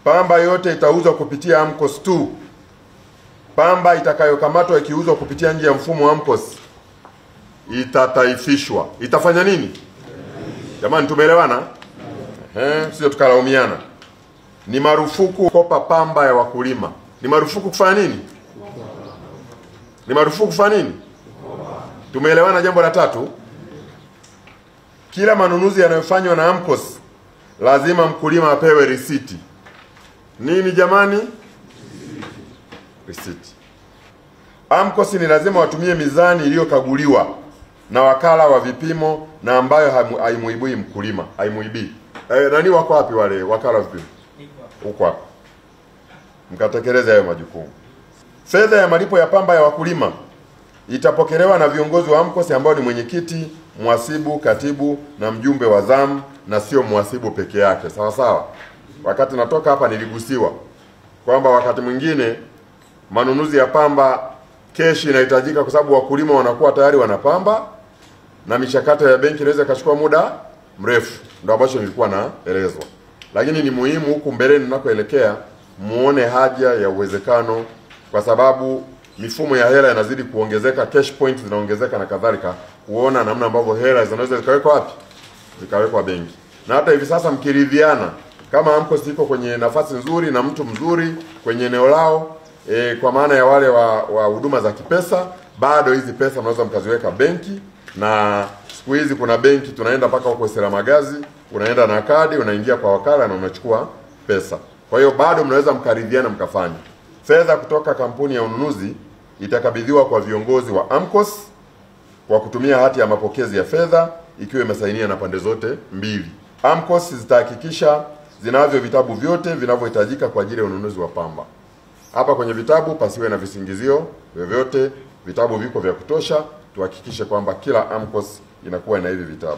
pamba yote itauzwa kupitia AMCOS tu. Pamba itakayokamatwa ikiuzwa kupitia nje ya mfumo wa AMCOS itataifishwa. Itafanya nini? Jamani, tumeelewana? Sio tukalaumiana. Ni marufuku kukopa pamba ya wakulima. Ni marufuku kufanya nini? Ni marufuku kufanya nini? Tumeelewana. Jambo la tatu, kila manunuzi yanayofanywa na AMCOS lazima mkulima apewe risiti. Nini jamani? Risiti. AMCOS ni lazima watumie mizani iliyokaguliwa na wakala wa vipimo na ambayo haimuibui mkulima, haimuibii. Nani wako wapi wale wakala wa vipimo? Huko hapo. Mkatekeleze hayo majukumu. Fedha ya malipo ya pamba ya wakulima itapokelewa na viongozi wa AMCOS ambao ni mwenyekiti, mhasibu, katibu na mjumbe wa zamu, na sio mhasibu peke yake. Sawa sawa. Wakati natoka hapa niligusiwa kwamba wakati mwingine manunuzi ya pamba keshi inahitajika kwa sababu wakulima wanakuwa tayari wana pamba na michakato ya benki inaweza ikachukua muda mrefu. Ndio ambacho nilikuwa naelezwa. Lakini ni muhimu huku mbeleni tunakoelekea muone haja ya uwezekano, kwa sababu mifumo ya hela inazidi kuongezeka, cash points zinaongezeka na kadhalika, kuona namna ambavyo hela zinaweza zikawekwa wapi? Zikawekwa benki. Na hata hivi sasa mkiridhiana, kama AMCOS iko kwenye nafasi nzuri na mtu mzuri kwenye eneo lao, kwa maana ya wale wa huduma za kipesa, bado hizi pesa mnaweza mkaziweka benki. Na siku hizi kuna benki tunaenda mpaka huko Selamagazi, unaenda na kadi, unaingia kwa wakala na unachukua pesa. Kwa hiyo bado mnaweza mkaridhiana mkafanya. Fedha kutoka kampuni ya ununuzi itakabidhiwa kwa viongozi wa AMCOS kwa kutumia hati ya mapokezi ya fedha ikiwa imesainiwa na pande zote mbili. AMCOS zitahakikisha zinavyo vitabu vyote vinavyohitajika kwa ajili ya ununuzi wa pamba. Hapa kwenye vitabu pasiwe na visingizio vyovyote, vitabu viko vya kutosha. Tuhakikishe kwamba kila AMCOS inakuwa na hivi vitabu.